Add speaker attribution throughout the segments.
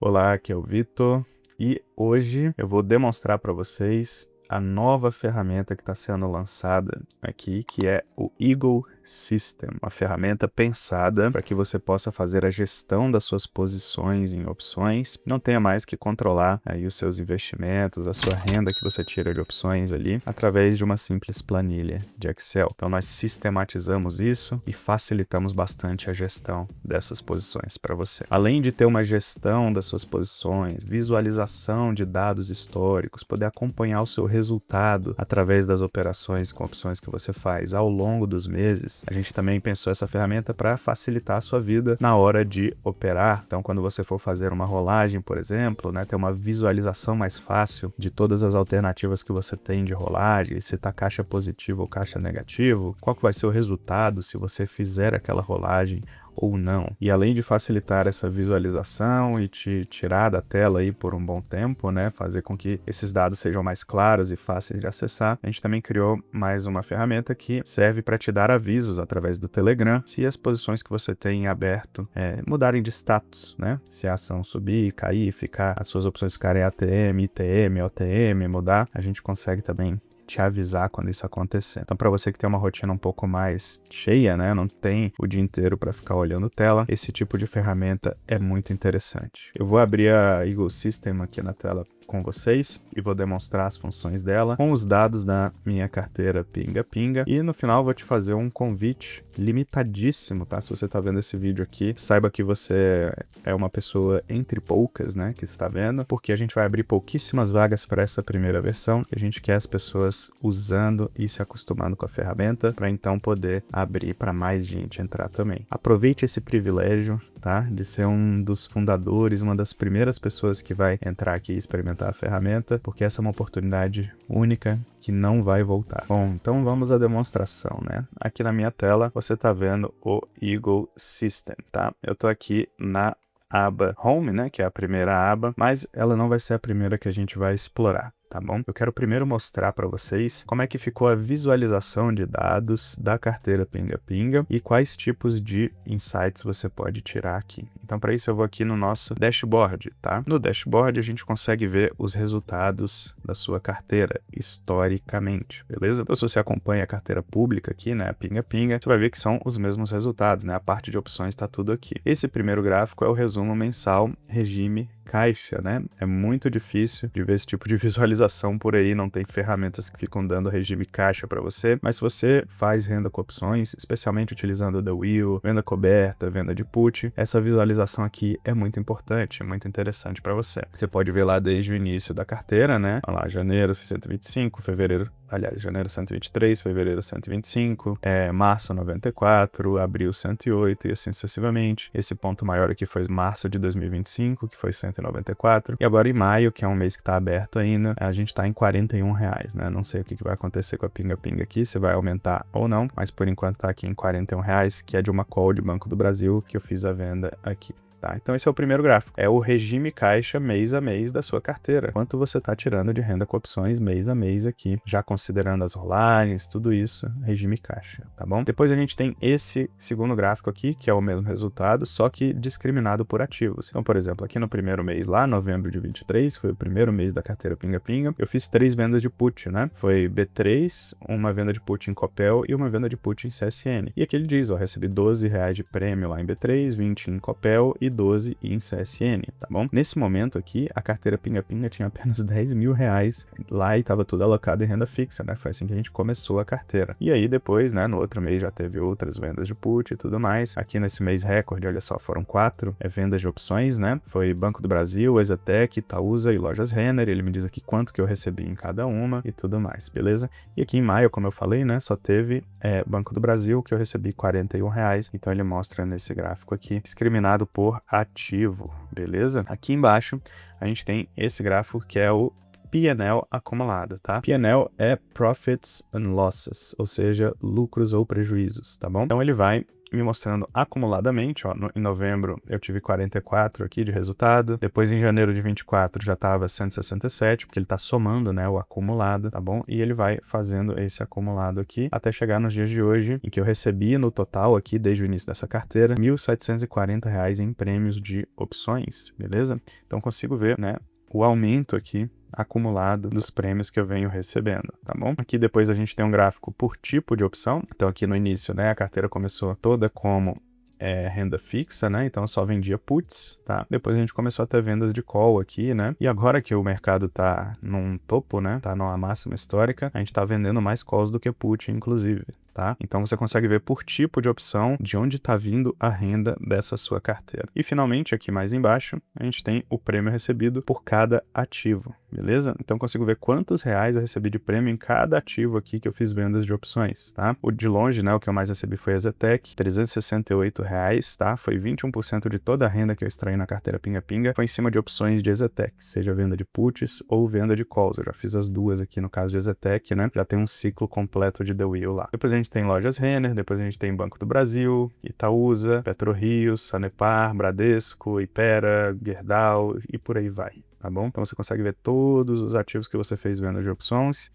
Speaker 1: Olá, aqui é o Vitor e hoje eu vou demonstrar para vocês a nova ferramenta que está sendo lançada aqui, que é o Eagle System, uma ferramenta pensada para que você possa fazer a gestão das suas posições em opções, não tenha mais que controlar aí os seus investimentos, a sua renda que você tira de opções ali, através de uma simples planilha de Excel. Então nós sistematizamos isso e facilitamos bastante a gestão dessas posições para você. Além de ter uma gestão das suas posições, visualização de dados históricos, poder acompanhar o seu resultado através das operações com opções que você faz ao longo dos meses, a gente também pensou essa ferramenta para facilitar a sua vida na hora de operar. Então, quando você for fazer uma rolagem, por exemplo, ter uma visualização mais fácil de todas as alternativas que você tem de rolagem, se está caixa positivo ou caixa negativo, qual que vai ser o resultado se você fizer aquela rolagem ou não. E além de facilitar essa visualização e te tirar da tela aí por um bom tempo, fazer com que esses dados sejam mais claros e fáceis de acessar, a gente também criou mais uma ferramenta que serve para te dar avisos através do Telegram se as posições que você tem em aberto mudarem de status, Se a ação subir, cair, as suas opções ficarem ATM, ITM, OTM, mudar, a gente consegue também te avisar quando isso acontecer. Então, para você que tem uma rotina um pouco mais cheia, não tem o dia inteiro para ficar olhando tela, esse tipo de ferramenta é muito interessante. Eu vou abrir a Eagle System aqui na tela com vocês e vou demonstrar as funções dela com os dados da minha carteira Pinga Pinga, e no final vou te fazer um convite limitadíssimo, tá? Se você tá vendo esse vídeo aqui, saiba que você é uma pessoa entre poucas, que está vendo, porque a gente vai abrir pouquíssimas vagas para essa primeira versão e a gente quer as pessoas usando e se acostumando com a ferramenta para então poder abrir para mais gente entrar também. Aproveite esse privilégio, tá? De ser um dos fundadores, uma das primeiras pessoas que vai entrar aqui e experimentar a ferramenta, porque essa é uma oportunidade única que não vai voltar. Bom, então vamos à demonstração, Aqui na minha tela você tá vendo o Eagle System, tá? Eu tô aqui na aba Home, que é a primeira aba, mas ela não vai ser a primeira que a gente vai explorar. Tá bom? Eu quero primeiro mostrar para vocês como é que ficou a visualização de dados da carteira Pinga Pinga e quais tipos de insights você pode tirar aqui. Então, para isso eu vou aqui no nosso dashboard, tá? No dashboard a gente consegue ver os resultados da sua carteira historicamente, beleza? Então, se você acompanha a carteira pública aqui, a Pinga Pinga, você vai ver que são os mesmos resultados, A parte de opções está tudo aqui. Esse primeiro gráfico é o resumo mensal regime caixa, É muito difícil de ver esse tipo de visualização por aí, não tem ferramentas que ficam dando regime caixa para você, mas se você faz renda com opções, especialmente utilizando o The Wheel, venda coberta, venda de put, essa visualização aqui é muito importante, muito interessante para você. Você pode ver lá desde o início da carteira, Olha lá, janeiro 125, janeiro 123, fevereiro 125, março 94, abril 108 e assim sucessivamente. Esse ponto maior aqui foi março de 2025, que foi 194, e agora em maio, que é um mês que está aberto ainda, a gente está em R$41, Não sei o que vai acontecer com a Pinga Pinga aqui, se vai aumentar ou não, mas por enquanto está aqui em R$41, que é de uma call de Banco do Brasil que eu fiz a venda aqui. Tá, então esse é o primeiro gráfico, é o regime caixa mês a mês da sua carteira, quanto você está tirando de renda com opções mês a mês aqui, já considerando as rolagens, tudo isso, regime caixa, tá bom? Depois a gente tem esse segundo gráfico aqui, que é o mesmo resultado, só que discriminado por ativos. Então, por exemplo, aqui no primeiro mês lá, novembro de 23, foi o primeiro mês da carteira Pinga Pinga, eu fiz 3 vendas de put, Foi B3, uma venda de put em Copel e uma venda de put em CSN. E aqui ele diz, recebi R$12 de prêmio lá em B3, 20 em Copel e 12 em CSN, tá bom? Nesse momento aqui, a carteira Pinga Pinga tinha apenas R$10 mil lá e estava tudo alocado em renda fixa, Foi assim que a gente começou a carteira. E aí depois, no outro mês já teve outras vendas de put e tudo mais. Aqui nesse mês recorde, olha só, foram 4 vendas de opções, Foi Banco do Brasil, Exatec, Itaúsa e Lojas Renner. Ele me diz aqui quanto que eu recebi em cada uma e tudo mais, beleza? E aqui em maio, como eu falei, só teve Banco do Brasil, que eu recebi R$41. Então ele mostra nesse gráfico aqui, discriminado por ativo, beleza? Aqui embaixo a gente tem esse gráfico que é o P&L acumulado, tá? P&L é Profits and Losses, ou seja, lucros ou prejuízos, tá bom? Então ele vai me mostrando acumuladamente, ó, em novembro eu tive 44 aqui de resultado, depois em janeiro de 24 já estava 167, porque ele está somando, né, o acumulado, tá bom? E ele vai fazendo esse acumulado aqui até chegar nos dias de hoje, em que eu recebi no total aqui, desde o início dessa carteira, R$ 1.740 em prêmios de opções, beleza? Então consigo ver, né, o aumento aqui acumulado dos prêmios que eu venho recebendo, tá bom? Aqui depois a gente tem um gráfico por tipo de opção. Então aqui no início, né, a carteira começou toda como renda fixa, né? Então eu só vendia puts, tá? Depois a gente começou a ter vendas de call aqui, né? E agora que o mercado tá num topo, né? Tá numa máxima histórica, a gente tá vendendo mais calls do que put, inclusive, tá? Então você consegue ver por tipo de opção de onde tá vindo a renda dessa sua carteira. E finalmente, aqui mais embaixo, a gente tem o prêmio recebido por cada ativo, beleza? Então eu consigo ver quantos reais eu recebi de prêmio em cada ativo aqui que eu fiz vendas de opções, tá? O de longe, né? O que eu mais recebi foi a Zetec, R$ 368, tá? Foi 21% de toda a renda que eu extraí na carteira Pinga Pinga, foi em cima de opções de Zetec, seja venda de puts ou venda de calls. Eu já fiz as duas aqui no caso de Zetec, né? Já tem um ciclo completo de The Wheel lá. Depois a gente tem Lojas Renner, depois a gente tem Banco do Brasil, Itaúsa, PetroRio, Sanepar, Bradesco, Ipera, Gerdau e por aí vai. Tá bom? Então você consegue ver todos os ativos que você fez venda de opções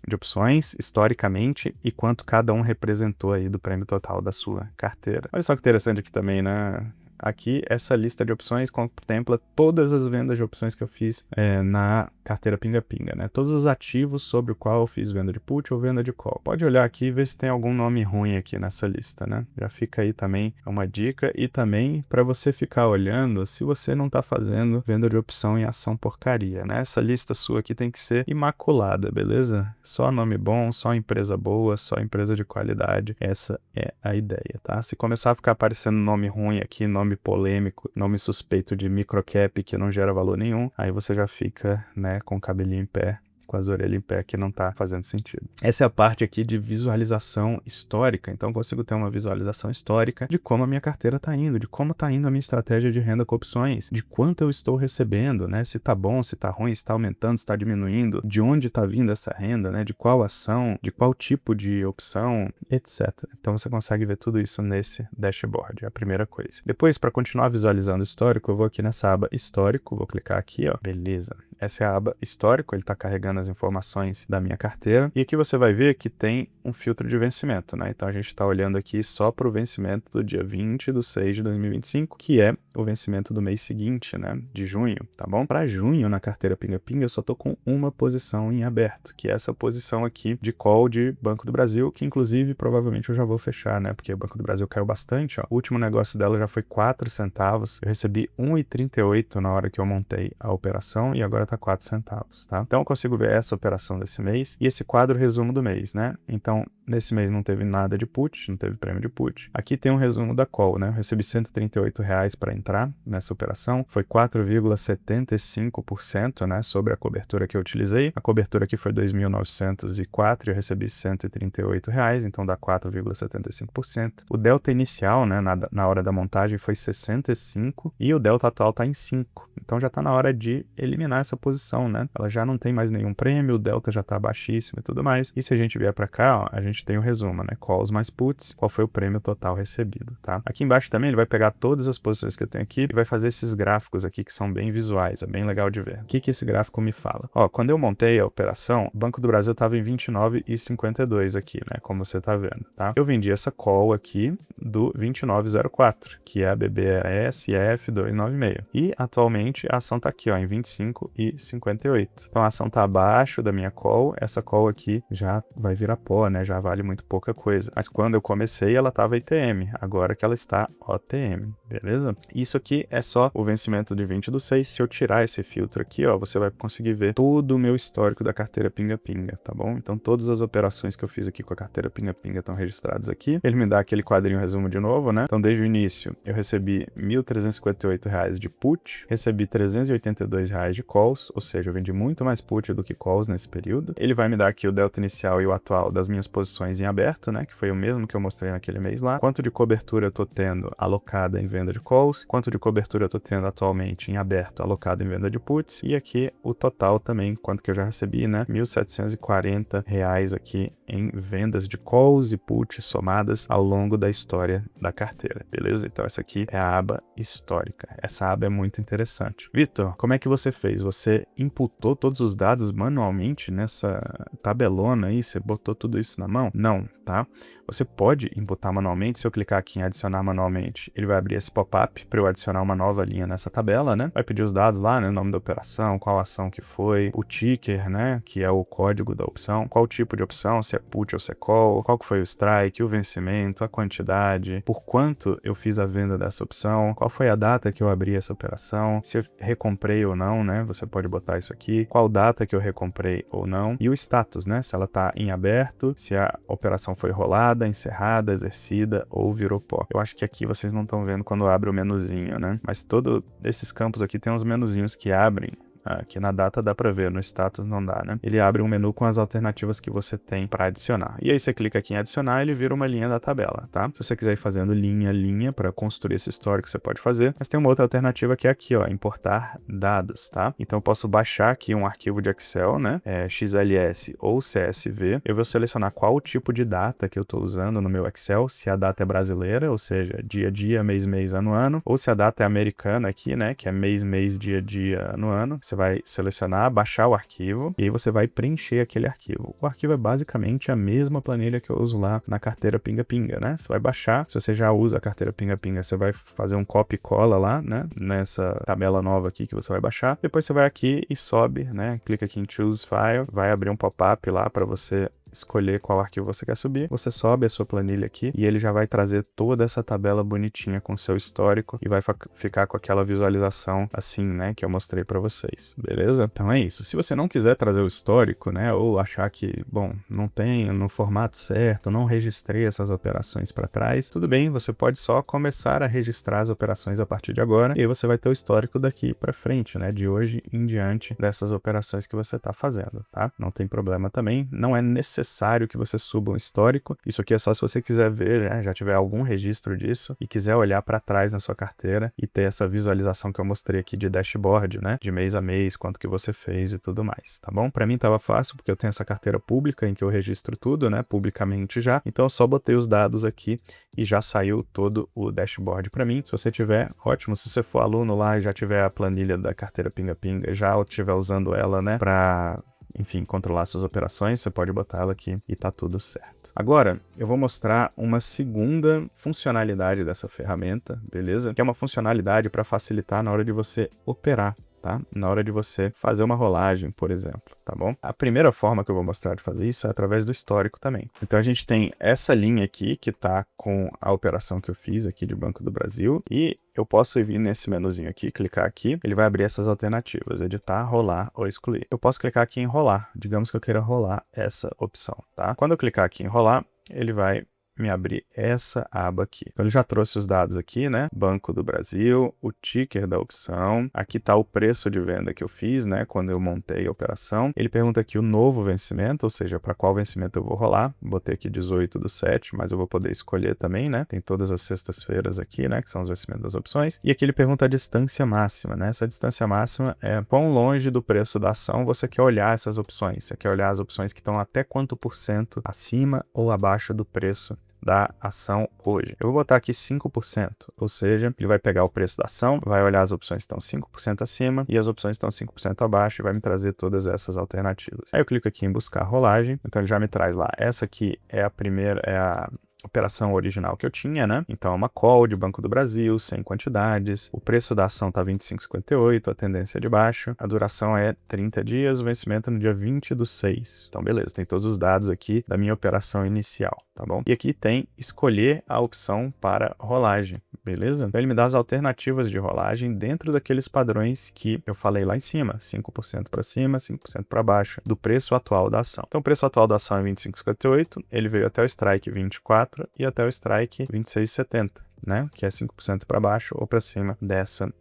Speaker 1: historicamente e quanto cada um representou aí do prêmio total da sua carteira. Olha só que interessante aqui também, né? Aqui, essa lista de opções contempla todas as vendas de opções que eu fiz na carteira Pinga Pinga, né? Todos os ativos sobre o qual eu fiz venda de put ou venda de call. Pode olhar aqui e ver se tem algum nome ruim aqui nessa lista, né? Já fica aí também uma dica e também para você ficar olhando se você não tá fazendo venda de opção em ação porcaria, né? Essa lista sua aqui tem que ser imaculada, beleza? Só nome bom, só empresa boa, só empresa de qualidade. Essa é a ideia, tá? Se começar a ficar aparecendo nome ruim aqui, nome polêmico, nome suspeito de microcap que não gera valor nenhum, aí você já fica, né, com o cabelinho em pé, com as orelhas em pé, que não tá fazendo sentido. Essa é a parte aqui de visualização histórica, então eu consigo ter uma visualização histórica de como a minha carteira tá indo, de como tá indo a minha estratégia de renda com opções, de quanto eu estou recebendo, né, se tá bom, se tá ruim, se tá aumentando, se tá diminuindo, de onde tá vindo essa renda, né, de qual ação, de qual tipo de opção, etc. Então você consegue ver tudo isso nesse dashboard, é a primeira coisa. Depois, para continuar visualizando o histórico, eu vou aqui nessa aba histórico, vou clicar aqui, ó, beleza. Essa é a aba histórico, ele está carregando as informações da minha carteira. E aqui você vai ver que tem um filtro de vencimento, né? Então a gente está olhando aqui só para o vencimento do dia 20/6/2025, que é o vencimento do mês seguinte, né? De junho, tá bom? Para junho, na carteira Pinga Pinga, eu só tô com uma posição em aberto, que é essa posição aqui de call de Banco do Brasil, que inclusive provavelmente eu já vou fechar, né? Porque o Banco do Brasil caiu bastante, ó. O último negócio dela já foi 4 centavos. Eu recebi 1,38 na hora que eu montei a operação e agora tá 4 centavos, tá? Então eu consigo ver essa operação desse mês e esse quadro resumo do mês, né? Então, nesse mês não teve nada de put, não teve prêmio de put. Aqui tem um resumo da call, né? Eu recebi R$ 138 para entrar nessa operação, foi 4,75%, né, sobre a cobertura que eu utilizei. A cobertura aqui foi 2.904 e eu recebi R$ 138, então dá 4,75%. O delta inicial, né, na hora da montagem foi 65 e o delta atual tá em 5. Então já tá na hora de eliminar essa posição, né? Ela já não tem mais nenhum prêmio, o delta já tá baixíssimo e tudo mais. E se a gente vier para cá, ó, a gente tem o resumo, né? Calls mais puts, qual foi o prêmio total recebido, tá? Aqui embaixo também ele vai pegar todas as posições que eu tenho aqui e vai fazer esses gráficos aqui que são bem visuais, é bem legal de ver. O que esse gráfico me fala? Ó, quando eu montei a operação, o Banco do Brasil estava em 29,52 aqui, né? Como você tá vendo, tá? Eu vendi essa call aqui do 29,04, que é a BBASF 296. E atualmente a ação tá aqui, ó, em 25,58. Então a ação tá abaixo da minha call, essa call aqui já vai virar pó, né? Já vale muito pouca coisa. Mas quando eu comecei, ela tava ITM, agora que ela está OTM, beleza? Isso aqui é só o vencimento de 20/6. Se eu tirar esse filtro aqui, ó, você vai conseguir ver todo o meu histórico da carteira Pinga Pinga, tá bom? Então todas as operações que eu fiz aqui com a carteira Pinga Pinga estão registradas aqui. Ele me dá aquele quadrinho resumo de novo, né? Então desde o início eu recebi R$ 1.358 de put, recebi R$ 382 de calls, ou seja, eu vendi muito mais put do que calls nesse período. Ele vai me dar aqui o delta inicial e o atual das minhas posições opções em aberto, né, que foi o mesmo que eu mostrei naquele mês lá, quanto de cobertura eu tô tendo alocada em venda de calls, quanto de cobertura eu tô tendo atualmente em aberto alocado em venda de puts, e aqui o total também, quanto que eu já recebi, né, R$ 1.740 aqui em vendas de calls e puts somadas ao longo da história da carteira, beleza? Então essa aqui é a aba histórica. Essa aba é muito interessante. Vitor, como é que você fez? Você imputou todos os dados manualmente nessa tabelona aí? Você botou tudo isso na mão? Não, tá? Você pode imputar manualmente. Se eu clicar aqui em adicionar manualmente, ele vai abrir esse pop-up para eu adicionar uma nova linha nessa tabela, né? Vai pedir os dados lá, né? O nome da operação, qual ação que foi, o ticker, né? Que é o código da opção, qual tipo de opção, se é put ou se é call, qual que foi o strike, o vencimento, a quantidade, por quanto eu fiz a venda dessa opção, qual foi a data que eu abri essa operação, se eu recomprei ou não, né? Você pode botar isso aqui, qual data que eu recomprei ou não, e o status, né? Se ela tá em aberto, se a operação foi rolada, encerrada, exercida ou virou pó. Eu acho que aqui vocês não estão vendo quando abre o menuzinho, né? Mas todos esses campos aqui tem uns menuzinhos que abrem. Aqui na data dá para ver, no status não dá, né? Ele abre um menu com as alternativas que você tem para adicionar. E aí você clica aqui em adicionar, ele vira uma linha da tabela, tá? Se você quiser ir fazendo linha a linha para construir esse histórico, você pode fazer. Mas tem uma outra alternativa que é aqui, ó, importar dados, tá? Então eu posso baixar aqui um arquivo de Excel, né? XLS ou CSV. Eu vou selecionar qual o tipo de data que eu estou usando no meu Excel, se a data é brasileira, ou seja, dia a dia, mês, mês, ano, ano, ou se a data é americana aqui, né? Que é mês, mês, dia, dia, ano, ano. Você vai selecionar, baixar o arquivo e aí você vai preencher aquele arquivo. O arquivo é basicamente a mesma planilha que eu uso lá na carteira Pinga Pinga, né? Você vai baixar, se você já usa a carteira Pinga Pinga, você vai fazer um copy e cola lá, né? Nessa tabela nova aqui que você vai baixar. Depois você vai aqui e sobe, né? Clica aqui em Choose File, vai abrir um pop-up lá para você escolher qual arquivo você quer subir, você sobe a sua planilha aqui e ele já vai trazer toda essa tabela bonitinha com seu histórico e vai ficar com aquela visualização assim, né, que eu mostrei para vocês, beleza? Então é isso. Se você não quiser trazer o histórico, né, ou achar que, bom, não tem no formato certo, não registrei essas operações para trás, tudo bem, você pode só começar a registrar as operações a partir de agora e aí você vai ter o histórico daqui para frente, né, de hoje em diante dessas operações que você está fazendo, tá? Não tem problema também, não é necessário que você suba um histórico. Isso aqui é só se você quiser ver, né, já tiver algum registro disso e quiser olhar para trás na sua carteira e ter essa visualização que eu mostrei aqui de dashboard, né, de mês a mês, quanto que você fez e tudo mais, tá bom? Para mim tava fácil porque eu tenho essa carteira pública em que eu registro tudo, né, publicamente já. Então eu só botei os dados aqui e já saiu todo o dashboard para mim. Se você tiver, ótimo. Se você for aluno lá e já tiver a planilha da carteira Pinga Pinga, já estiver usando ela, né, para enfim, controlar suas operações, você pode botar ela aqui e tá tudo certo. Agora, eu vou mostrar uma segunda funcionalidade dessa ferramenta, beleza? Que é uma funcionalidade para facilitar na hora de você operar, tá? Na hora de você fazer uma rolagem, por exemplo, tá bom? A primeira forma que eu vou mostrar de fazer isso é através do histórico também. Então a gente tem essa linha aqui que tá com a operação que eu fiz aqui de Banco do Brasil e eu posso vir nesse menuzinho aqui, clicar aqui, ele vai abrir essas alternativas, editar, rolar ou excluir. Eu posso clicar aqui em rolar, digamos que eu queira rolar essa opção, tá? Quando eu clicar aqui em rolar, ele vai me abrir essa aba aqui. Então ele já trouxe os dados aqui, né? Banco do Brasil, o ticker da opção, aqui tá o preço de venda que eu fiz, né? Quando eu montei a operação. Ele pergunta aqui o novo vencimento, ou seja, para qual vencimento eu vou rolar. Botei aqui 18/7, mas eu vou poder escolher também, né? Tem todas as sextas-feiras aqui, né? Que são os vencimentos das opções. E aqui ele pergunta a distância máxima, né? Essa distância máxima é quão longe do preço da ação você quer olhar essas opções. Você quer olhar as opções que estão até quanto por cento acima ou abaixo do preço da ação hoje. Eu vou botar aqui 5%, ou seja, ele vai pegar o preço da ação, vai olhar as opções que estão 5% acima e as opções que estão 5% abaixo e vai me trazer todas essas alternativas. Aí eu clico aqui em buscar rolagem, então ele já me traz lá. Essa aqui é a primeira, é a operação original que eu tinha, né? Então é uma call de Banco do Brasil, sem quantidades, o preço da ação tá 25,58, a tendência é de baixo, a duração é 30 dias, o vencimento no dia 20/6. Então beleza, tem todos os dados aqui da minha operação inicial, tá bom? E aqui tem escolher a opção para rolagem, beleza? Então ele me dá as alternativas de rolagem dentro daqueles padrões que eu falei lá em cima, 5% para cima, 5% para baixo, do preço atual da ação. Então o preço atual da ação é 25,58, ele veio até o strike 24 e até o strike 26,70, né? Que é 5% para baixo ou para cima dessa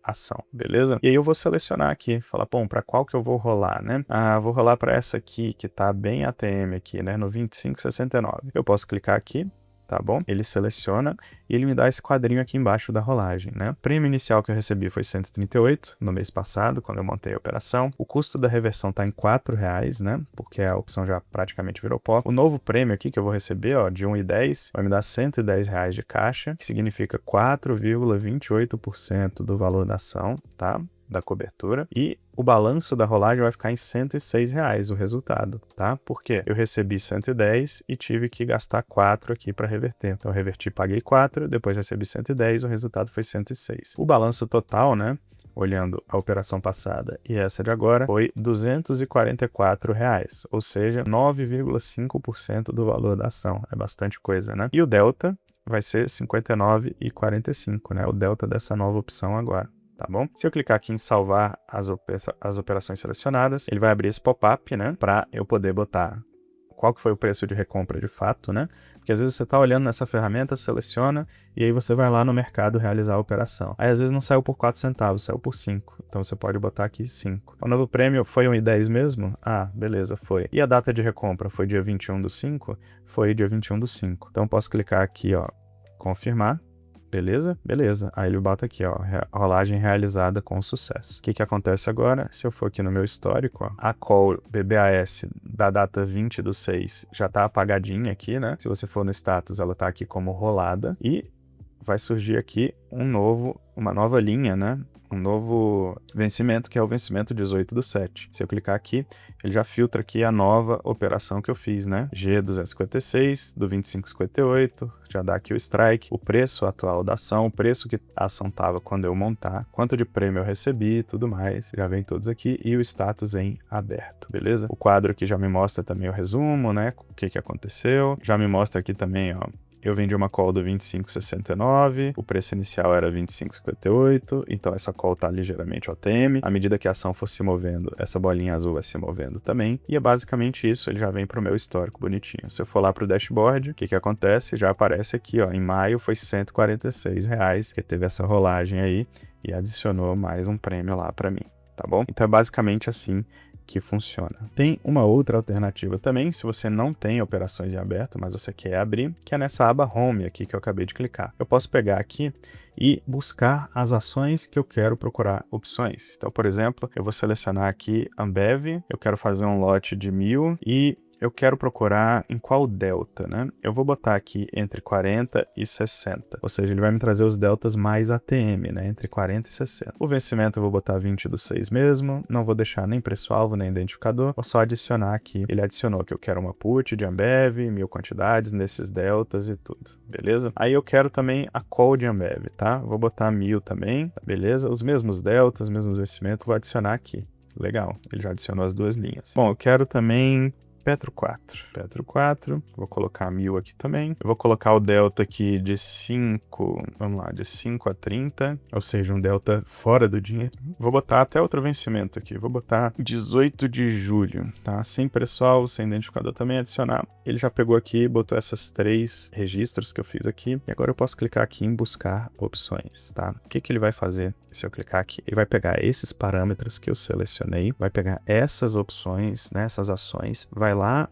Speaker 1: ação, beleza? E aí eu vou selecionar aqui, falar, bom, para qual que eu vou rolar, né? Vou rolar para essa aqui, que tá bem ATM aqui, né? No 25,69. Eu posso clicar aqui, tá bom? Ele seleciona e ele me dá esse quadrinho aqui embaixo da rolagem, né? O prêmio inicial que eu recebi foi 138 no mês passado, quando eu montei a operação. O custo da reversão tá em R$4, né? Porque a opção já praticamente virou pó. O novo prêmio aqui que eu vou receber, ó, de 1,10, vai me dar R$110 de caixa, que significa 4,28% do valor da ação, tá? Da cobertura, e o balanço da rolagem vai ficar em R$106 o resultado, tá? Porque eu recebi 110 e tive que gastar 4 aqui para reverter. Então eu reverti, paguei 4, depois recebi 110, o resultado foi 106. O balanço total, né, olhando a operação passada e essa de agora, foi R$244, ou seja, 9,5% do valor da ação. É bastante coisa, né? E o delta vai ser 59,45, né? O delta dessa nova opção agora. Tá bom? Se eu clicar aqui em salvar as operações selecionadas, ele vai abrir esse pop-up, né? Para eu poder botar qual que foi o preço de recompra de fato, né? Porque às vezes você está olhando nessa ferramenta, seleciona, e aí você vai lá no mercado realizar a operação. Aí às vezes não saiu por 4 centavos, saiu por 5. Então você pode botar aqui 5. O novo prêmio foi 1,10 mesmo? Ah, beleza, foi. E a data de recompra foi dia 21/5? Foi dia 21/5. Então posso clicar aqui, ó, confirmar. Beleza? Beleza. Aí ele bota aqui, ó, rolagem realizada com sucesso. O que que acontece agora? Se eu for aqui no meu histórico, ó, a call BBAS da data 20/6 já tá apagadinha aqui, né? Se você for no status, ela tá aqui como rolada e vai surgir aqui uma nova linha, né? Um novo vencimento, que é o vencimento 18/7. Se eu clicar aqui, ele já filtra aqui a nova operação que eu fiz, né? G256, do 25,58, já dá aqui o strike, o preço atual da ação, o preço que a ação tava quando eu montar, quanto de prêmio eu recebi, tudo mais, já vem todos aqui, e o status em aberto, beleza? O quadro aqui já me mostra também o resumo, né? O que que aconteceu, já me mostra aqui também, ó, eu vendi uma call do 25,69, o preço inicial era 25,58, então essa call tá ligeiramente OTM. À medida que a ação for se movendo, essa bolinha azul vai se movendo também. E é basicamente isso, ele já vem pro meu histórico bonitinho. Se eu for lá pro dashboard, o que que acontece? Já aparece aqui, ó, em maio foi R$146, que teve essa rolagem aí e adicionou mais um prêmio lá pra mim, tá bom? Então é basicamente assim que funciona. Tem uma outra alternativa também, se você não tem operações em aberto, mas você quer abrir, que é nessa aba Home aqui que eu acabei de clicar. Eu posso pegar aqui e buscar as ações que eu quero procurar opções. Então, por exemplo, eu vou selecionar aqui Ambev, eu quero fazer um lote de 1.000 e eu quero procurar em qual delta, né? Eu vou botar aqui entre 40 e 60, ou seja, ele vai me trazer os deltas mais ATM, né? Entre 40 e 60. O vencimento eu vou botar 20/6 mesmo, não vou deixar nem preço-alvo, nem identificador, vou só adicionar aqui. Ele adicionou que eu quero uma put de Ambev, 1.000 quantidades nesses deltas e tudo, beleza? Aí eu quero também a call de Ambev, tá? Vou botar 1.000 também, beleza? Os mesmos deltas, mesmos vencimentos, vou adicionar aqui. Legal, ele já adicionou as duas linhas. Bom, eu quero também Petro 4, vou colocar 1.000 aqui também. Eu vou colocar o delta aqui de 5, vamos lá, de 5 a 30, ou seja, um delta fora do dinheiro. Vou botar até outro vencimento aqui, vou botar 18 de julho, tá? Sem preço-alvo, sem identificador também, adicionar. Ele já pegou aqui, botou essas 3 registros que eu fiz aqui, e agora eu posso clicar aqui em buscar opções, tá? O que que ele vai fazer se eu clicar aqui? Ele vai pegar esses parâmetros que eu selecionei, vai pegar essas opções, né, essas ações, vai lá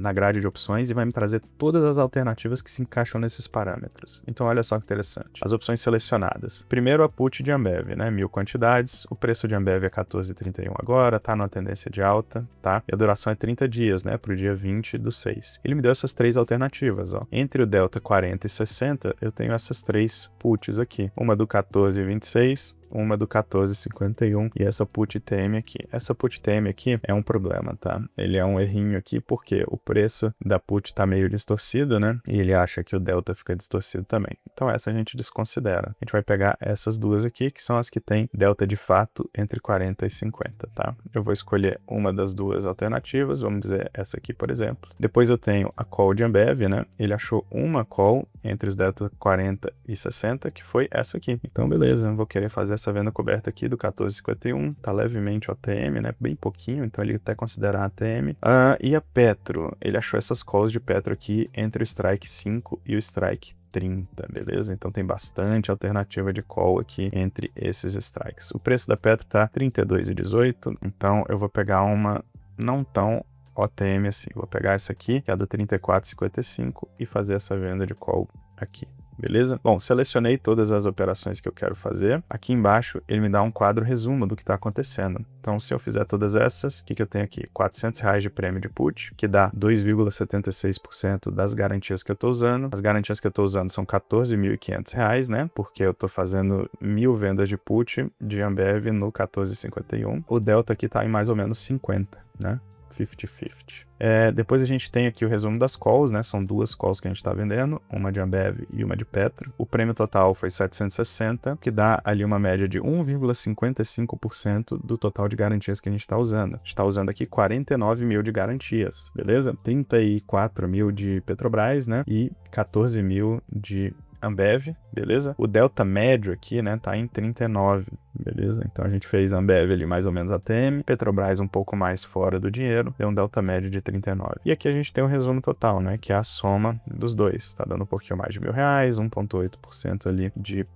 Speaker 1: na grade de opções e vai me trazer todas as alternativas que se encaixam nesses parâmetros. Então olha só que interessante. As opções selecionadas. Primeiro a put de Ambev, né? 1.000 quantidades. O preço de Ambev é 14,31 agora, tá numa tendência de alta, tá? E a duração é 30 dias, né? Pro dia 20/6. Ele me deu essas 3 alternativas, ó. Entre o delta 40 e 60, eu tenho essas 3 puts aqui. Uma do 14,26, uma do 14,51 e essa put TM aqui. Essa put TM aqui é um problema, tá? Ele é um errinho aqui porque o preço da put tá meio distorcido, né? E ele acha que o delta fica distorcido também. Então essa a gente desconsidera. A gente vai pegar essas duas aqui, que são as que tem delta de fato entre 40 e 50, tá? Eu vou escolher uma das duas alternativas, vamos dizer essa aqui, por exemplo. Depois eu tenho a call de Ambev, né? Ele achou uma call entre os delta 40 e 60, que foi essa aqui. Então beleza, eu vou querer fazer essa venda coberta aqui do 14,51, tá levemente OTM, né? Bem pouquinho, então ele até considera ATM. E a Petro, ele achou essas calls de Petro aqui entre o Strike 5 e o Strike 30, beleza? Então tem bastante alternativa de call aqui entre esses strikes. O preço da Petro tá 32,18, então eu vou pegar uma não tão OTM assim. Vou pegar essa aqui, que é a do 34,55, e fazer essa venda de call aqui. Beleza? Bom, selecionei todas as operações que eu quero fazer. Aqui embaixo, ele me dá um quadro resumo do que está acontecendo. Então, se eu fizer todas essas, o que eu tenho aqui? R$400 de prêmio de put, que dá 2,76% das garantias que eu estou usando. As garantias que eu estou usando são R$14.500, né? Porque eu estou fazendo 1.000 vendas de put de Ambev no 14,51. O delta aqui está em mais ou menos 50, né? 50-50. Depois a gente tem aqui o resumo das calls, né? São duas calls que a gente está vendendo, uma de Ambev e uma de Petro. O prêmio total foi 760, que dá ali uma média de 1,55% do total de garantias que a gente está usando. A gente está usando aqui 49 mil de garantias, beleza? 34 mil de Petrobras, né? E 14 mil de Ambev, beleza? O delta médio aqui, né, tá em 39, beleza? Então a gente fez Ambev ali mais ou menos ATM, Petrobras um pouco mais fora do dinheiro, deu um delta médio de 39. E aqui a gente tem o resumo total, né, que é a soma dos dois, tá dando um pouquinho mais de R$1.000, 1,8% ali de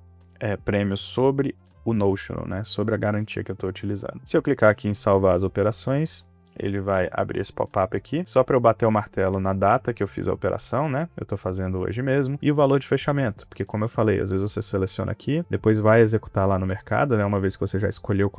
Speaker 1: prêmio sobre o notional, né, sobre a garantia que eu tô utilizando. Se eu clicar aqui em salvar as operações, ele vai abrir esse pop-up aqui, só para eu bater o martelo na data que eu fiz a operação, né? Eu tô fazendo hoje mesmo. E o valor de fechamento, porque como eu falei, às vezes você seleciona aqui, depois vai executar lá no mercado, né? Uma vez que você já escolheu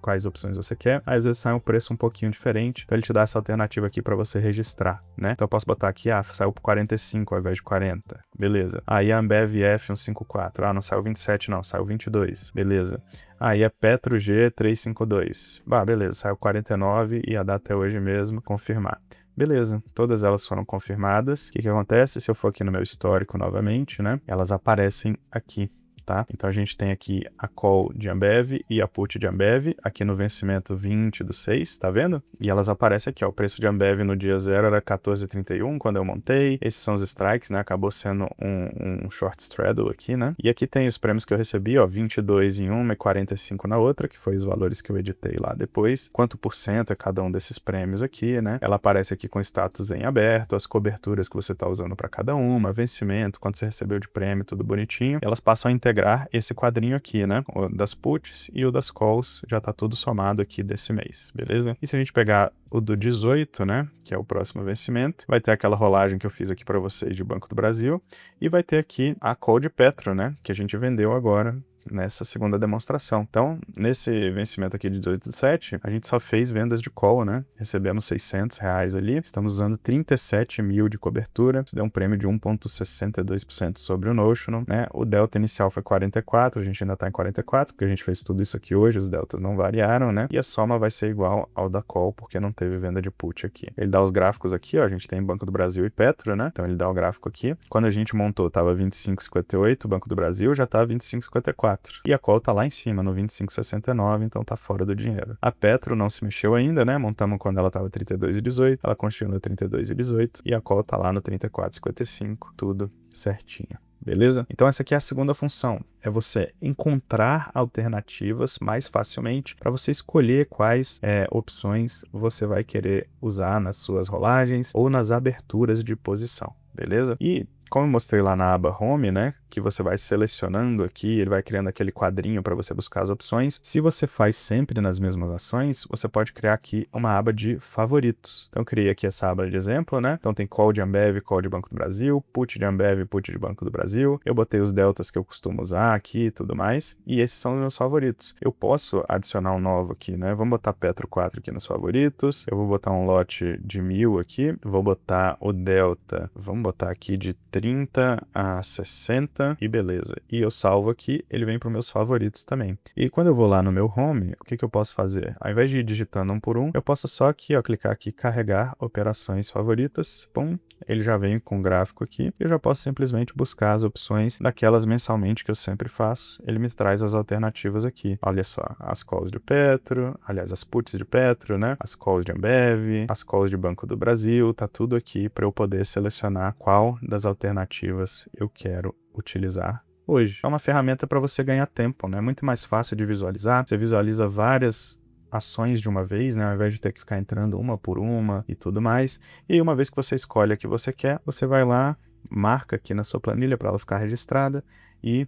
Speaker 1: quais opções você quer, aí às vezes sai um preço um pouquinho diferente, então ele te dá essa alternativa aqui para você registrar, né? Então eu posso botar aqui, saiu por 45 ao invés de 40, beleza. Aí a Ambev F154, não saiu 27 não, saiu 22, beleza. Aí a Petro G352. Beleza, saiu 49 e a data é hoje mesmo, confirmar. Beleza, todas elas foram confirmadas. O que acontece? Se eu for aqui no meu histórico novamente, né? Elas aparecem aqui. Tá? Então a gente tem aqui a call de Ambev e a put de Ambev, aqui no vencimento 20/6, tá vendo? E elas aparecem aqui, ó, o preço de Ambev no dia 0 era 14,31 quando eu montei, esses são os strikes, né? Acabou sendo um short straddle aqui, né? E aqui tem os prêmios que eu recebi, ó, 22 em uma e 45 na outra, que foi os valores que eu editei lá depois. Quanto por cento é cada um desses prêmios aqui, né? Ela aparece aqui com status em aberto, as coberturas que você tá usando para cada uma, vencimento, quanto você recebeu de prêmio, tudo bonitinho. Elas passam a integrar esse quadrinho aqui, né? O das puts e o das calls, já tá tudo somado aqui desse mês, beleza? E se a gente pegar o do 18, né? Que é o próximo vencimento, vai ter aquela rolagem que eu fiz aqui para vocês de Banco do Brasil e vai ter aqui a call de Petro, né? Que a gente vendeu agora nessa segunda demonstração. Então, nesse vencimento aqui de 18/7, a gente só fez vendas de call, né? Recebemos R$600 ali, estamos usando 37 mil de cobertura, isso deu um prêmio de 1,62% sobre o notional, né? O delta inicial foi 44, a gente ainda tá em 44, porque a gente fez tudo isso aqui hoje, os deltas não variaram, né? E a soma vai ser igual ao da call, porque não teve venda de put aqui. Ele dá os gráficos aqui, ó, a gente tem Banco do Brasil e Petro, né? Então ele dá o gráfico aqui. Quando a gente montou, tava 25,58, o Banco do Brasil já tá 25,54. E a call tá lá em cima, no 25,69, então tá fora do dinheiro. A Petro não se mexeu ainda, né? Montamos quando ela tava 32,18, ela continua 32,18 e a call tá lá no 34,55, tudo certinho. Beleza? Então essa aqui é a segunda função, é você encontrar alternativas mais facilmente para você escolher quais opções você vai querer usar nas suas rolagens ou nas aberturas de posição, beleza? E como eu mostrei lá na aba Home, né, que você vai selecionando aqui, ele vai criando aquele quadrinho para você buscar as opções. Se você faz sempre nas mesmas ações, você pode criar aqui uma aba de favoritos. Então eu criei aqui essa aba de exemplo, né? Então tem call de Ambev, call de Banco do Brasil, put de Ambev, put de Banco do Brasil. Eu botei os deltas que eu costumo usar aqui e tudo mais. E esses são os meus favoritos. Eu posso adicionar um novo aqui, né? Vamos botar Petro 4 aqui nos favoritos. Eu vou botar um lote de 1.000 aqui. Vou botar o delta, vamos botar aqui de 30 a 60 e beleza. E eu salvo aqui, ele vem para os meus favoritos também. E quando eu vou lá no meu home, o que eu posso fazer? Ao invés de ir digitando um por um, eu posso só aqui, ó, clicar aqui, carregar operações favoritas, pum, ele já vem com o gráfico aqui, e eu já posso simplesmente buscar as opções daquelas mensalmente que eu sempre faço, ele me traz as alternativas aqui. Olha só, as calls de Petro, aliás, as puts de Petro, né? As calls de Ambev, as calls de Banco do Brasil, tá tudo aqui para eu poder selecionar qual das alternativas eu quero utilizar hoje. É uma ferramenta para você ganhar tempo, né? É muito mais fácil de visualizar. Você visualiza várias ações de uma vez, né? Ao invés de ter que ficar entrando uma por uma e tudo mais. E uma vez que você escolhe a que você quer, você vai lá, marca aqui na sua planilha para ela ficar registrada e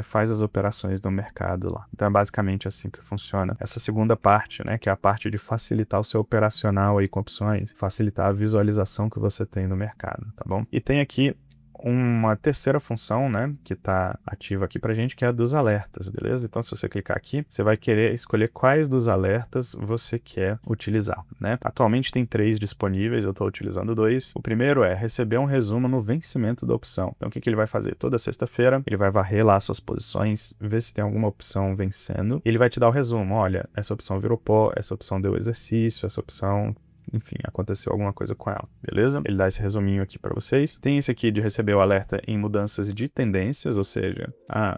Speaker 1: faz as operações do mercado lá. Então é basicamente assim que funciona essa segunda parte, né? Que é a parte de facilitar o seu operacional aí com opções, facilitar a visualização que você tem no mercado, tá bom? E tem aqui uma terceira função, né, que está ativa aqui pra gente, que é a dos alertas, beleza? Então, se você clicar aqui, você vai querer escolher quais dos alertas você quer utilizar, né? Atualmente tem 3 disponíveis, eu estou utilizando 2. O primeiro é receber um resumo no vencimento da opção. Então, o que ele vai fazer? Toda sexta-feira, ele vai varrer lá suas posições, ver se tem alguma opção vencendo, e ele vai te dar o resumo. Olha, essa opção virou pó, essa opção deu exercício, essa opção... enfim, aconteceu alguma coisa com ela, beleza? Ele dá esse resuminho aqui para vocês. Tem esse aqui de receber o alerta em mudanças de tendências, ou seja,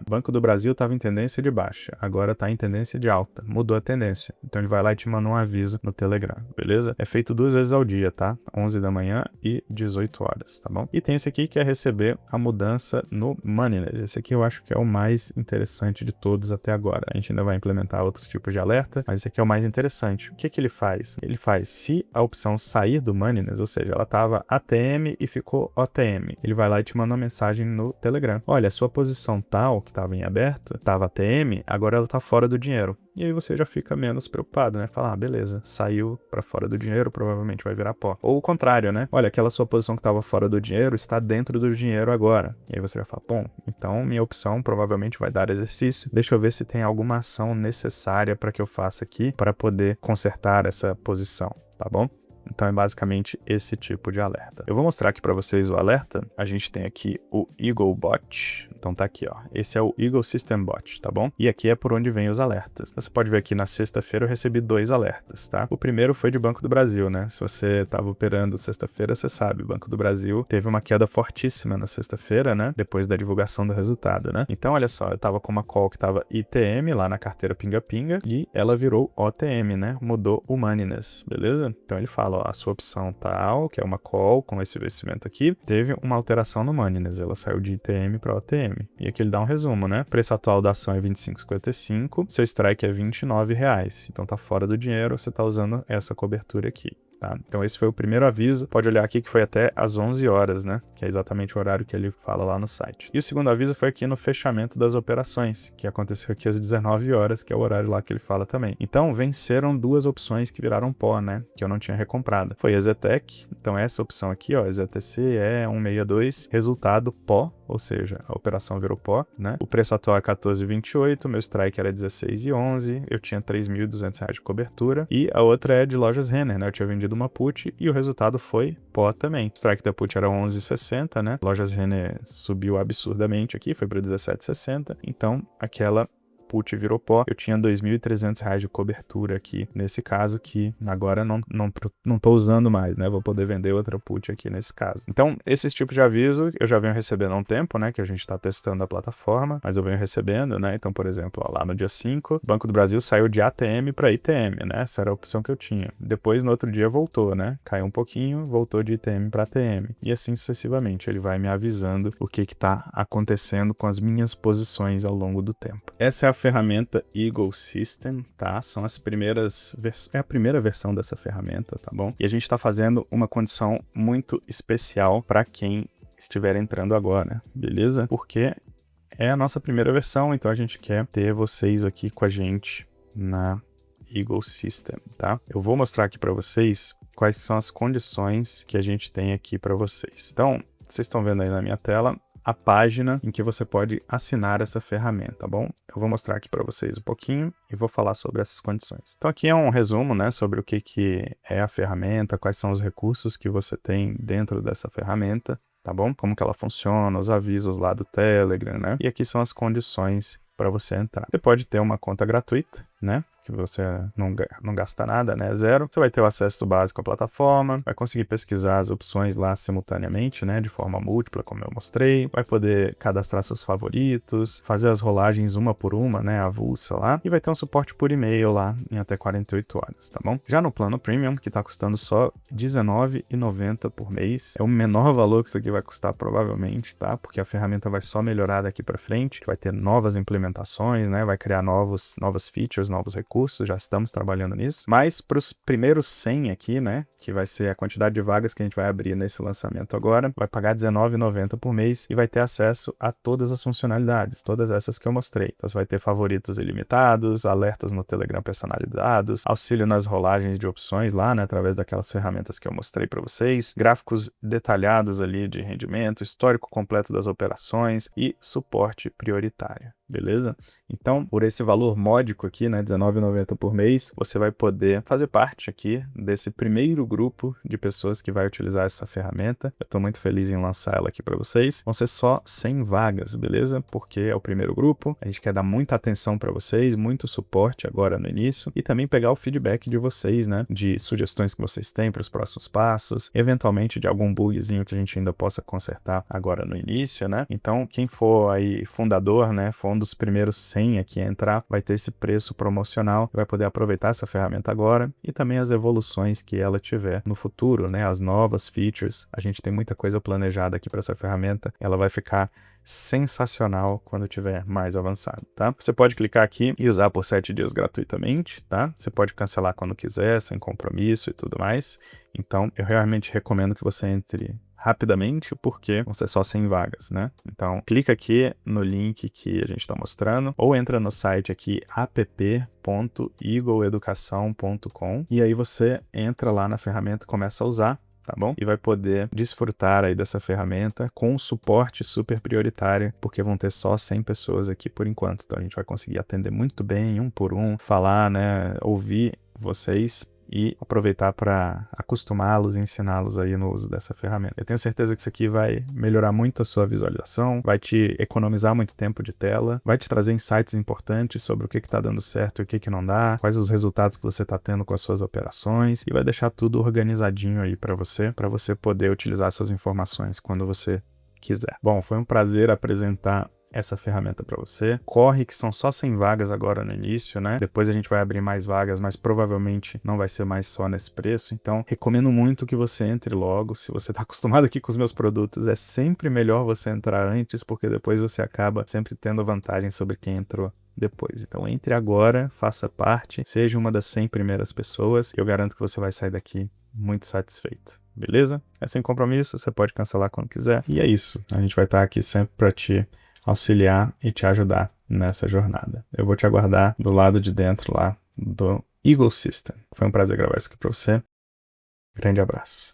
Speaker 1: Banco do Brasil estava em tendência de baixa, agora está em tendência de alta, mudou a tendência. Então ele vai lá e te manda um aviso no Telegram, beleza? É feito 2 vezes ao dia, tá? 11 da manhã e 18 horas, tá bom? E tem esse aqui que é receber a mudança no Moneyness. Esse aqui eu acho que é o mais interessante de todos até agora. A gente ainda vai implementar outros tipos de alerta, mas esse aqui é o mais interessante. O que ele faz? Ele faz, se a opção sair do Moneyness, ou seja, ela estava ATM e ficou OTM, ele vai lá e te manda uma mensagem no Telegram. Olha, a sua posição tal, que estava em aberto, estava ATM, agora ela está fora do dinheiro. E aí você já fica menos preocupado, né? Fala, beleza, saiu para fora do dinheiro, provavelmente vai virar pó. Ou o contrário, né? Olha, aquela sua posição que estava fora do dinheiro está dentro do dinheiro agora. E aí você já fala, bom, então minha opção provavelmente vai dar exercício. Deixa eu ver se tem alguma ação necessária para que eu faça aqui para poder consertar essa posição, tá bom? Então é basicamente esse tipo de alerta. Eu vou mostrar aqui para vocês o alerta. A gente tem aqui o Eagle Bot. Então tá aqui, ó. Esse é o Eagle System Bot, tá bom? E aqui é por onde vem os alertas. Então, você pode ver aqui na sexta-feira eu recebi 2 alertas, tá? O primeiro foi de Banco do Brasil, né? Se você estava operando sexta-feira, você sabe, o Banco do Brasil teve uma queda fortíssima na sexta-feira, né? Depois da divulgação do resultado, né? Então, olha só, eu tava com uma call que tava ITM lá na carteira pinga-pinga e ela virou OTM, né? Mudou o Moneyness, beleza? Então ele fala, ó, a sua opção tal, que é uma call com esse vencimento aqui, teve uma alteração no Moneyness, ela saiu de ITM para OTM. E aqui ele dá um resumo, né? O preço atual da ação é R$ 25,55, seu strike é R$ 29,00. Então tá fora do dinheiro, você tá usando essa cobertura aqui. Tá? Então esse foi o primeiro aviso, pode olhar aqui que foi até às 11 horas, né? Que é exatamente o horário que ele fala lá no site. E o segundo aviso foi aqui no fechamento das operações, que aconteceu aqui às 19 horas, que é o horário lá que ele fala também. Então venceram 2 opções que viraram pó, né? Que eu não tinha recomprado. Foi a EZTEC, então essa opção aqui, ó, EZTC é 162, resultado pó, ou seja, a operação virou pó, né? O preço atual é 14,28, meu strike era 16,11, eu tinha R$ 3.200 de cobertura, e a outra é de lojas Renner, né? Eu tinha vendido uma put e o resultado foi pó também. O strike da put era 11,60, né? Lojas Renner subiu absurdamente aqui, foi para 17,60, então aquela put virou pó, eu tinha R$ 2.300 de cobertura aqui, nesse caso, que agora não tô usando mais, né? Vou poder vender outra put aqui nesse caso. Então, esses tipos de aviso eu já venho recebendo há um tempo, né? Que a gente tá testando a plataforma, mas eu venho recebendo, né? Então, por exemplo, ó, lá no dia 5, o Banco do Brasil saiu de ATM para ITM, né? Essa era a opção que eu tinha. Depois, no outro dia, voltou, né? Caiu um pouquinho, voltou de ITM para ATM. E assim sucessivamente, ele vai me avisando o que tá acontecendo com as minhas posições ao longo do tempo. Essa é a ferramenta Eagle System, tá? São as primeiras é a primeira versão dessa ferramenta, tá bom? E a gente está fazendo uma condição muito especial para quem estiver entrando agora, beleza? Porque é a nossa primeira versão, então a gente quer ter vocês aqui com a gente na Eagle System, tá? Eu vou mostrar aqui para vocês quais são as condições que a gente tem aqui para vocês. Então, vocês estão vendo aí na minha tela a página em que você pode assinar essa ferramenta, tá bom? Eu vou mostrar aqui para vocês um pouquinho e vou falar sobre essas condições. Então aqui é um resumo, né, sobre o que é a ferramenta, quais são os recursos que você tem dentro dessa ferramenta, tá bom? Como que ela funciona, os avisos lá do Telegram, né? E aqui são as condições para você entrar. Você pode ter uma conta gratuita, né? Que você não gasta nada, né? Zero. Você vai ter o acesso básico à plataforma, vai conseguir pesquisar as opções lá simultaneamente, né? De forma múltipla, como eu mostrei. Vai poder cadastrar seus favoritos, fazer as rolagens uma por uma, né? Avulsa lá. E vai ter um suporte por e-mail lá em até 48 horas, tá bom? Já no plano Premium, que tá custando só R$19,90 por mês, é o menor valor que isso aqui vai custar provavelmente, tá? Porque a ferramenta vai só melhorar daqui pra frente, vai ter novas implementações, né? Vai criar novas features, novos recursos, já estamos trabalhando nisso. Mas para os primeiros 100 aqui, né, que vai ser a quantidade de vagas que a gente vai abrir nesse lançamento agora, vai pagar R$19,90 por mês e vai ter acesso a todas as funcionalidades, todas essas que eu mostrei. Então você vai ter favoritos ilimitados, alertas no Telegram personalizados, auxílio nas rolagens de opções lá, né, através daquelas ferramentas que eu mostrei para vocês, gráficos detalhados ali de rendimento, histórico completo das operações e suporte prioritário. Beleza? Então, por esse valor módico aqui, né, R$19,90 por mês, você vai poder fazer parte aqui desse primeiro grupo de pessoas que vai utilizar essa ferramenta. Eu estou muito feliz em lançar ela aqui para vocês. Vão ser só 100 vagas, beleza? Porque é o primeiro grupo, a gente quer dar muita atenção para vocês, muito suporte agora no início e também pegar o feedback de vocês, né, de sugestões que vocês têm para os próximos passos, eventualmente de algum bugzinho que a gente ainda possa consertar agora no início, né? Então, quem for aí fundador, né, for um dos primeiros 100 aqui a entrar, vai ter esse preço promocional, vai poder aproveitar essa ferramenta agora e também as evoluções que ela tiver no futuro, né, as novas features. A gente tem muita coisa planejada aqui para essa ferramenta, ela vai ficar sensacional quando tiver mais avançado, tá? Você pode clicar aqui e usar por 7 dias gratuitamente, tá? Você pode cancelar quando quiser, sem compromisso e tudo mais. Então, eu realmente recomendo que você entre rapidamente, porque vão ser só 100 vagas, né? Então, clica aqui no link que a gente está mostrando, ou entra no site aqui app.eagleeducação.com e aí você entra lá na ferramenta e começa a usar, tá bom? E vai poder desfrutar aí dessa ferramenta com suporte super prioritário, porque vão ter só 100 pessoas aqui por enquanto. Então a gente vai conseguir atender muito bem, um por um, falar, né, ouvir vocês e aproveitar para acostumá-los e ensiná-los aí no uso dessa ferramenta. Eu tenho certeza que isso aqui vai melhorar muito a sua visualização, vai te economizar muito tempo de tela, vai te trazer insights importantes sobre o que está dando certo e o que não dá, quais os resultados que você está tendo com as suas operações e vai deixar tudo organizadinho aí para você poder utilizar essas informações quando você quiser. Bom, foi um prazer apresentar essa ferramenta para você. Corre que são só 100 vagas agora no início, né? Depois a gente vai abrir mais vagas, mas provavelmente não vai ser mais só nesse preço. Então, recomendo muito que você entre logo. Se você tá acostumado aqui com os meus produtos, é sempre melhor você entrar antes, porque depois você acaba sempre tendo vantagem sobre quem entrou depois. Então, entre agora, faça parte, seja uma das 100 primeiras pessoas. Eu garanto que você vai sair daqui muito satisfeito. Beleza? É sem compromisso, você pode cancelar quando quiser. E é isso. A gente vai estar aqui sempre para te auxiliar e te ajudar nessa jornada. Eu vou te aguardar do lado de dentro lá do Eagle System. Foi um prazer gravar isso aqui para você. Grande abraço.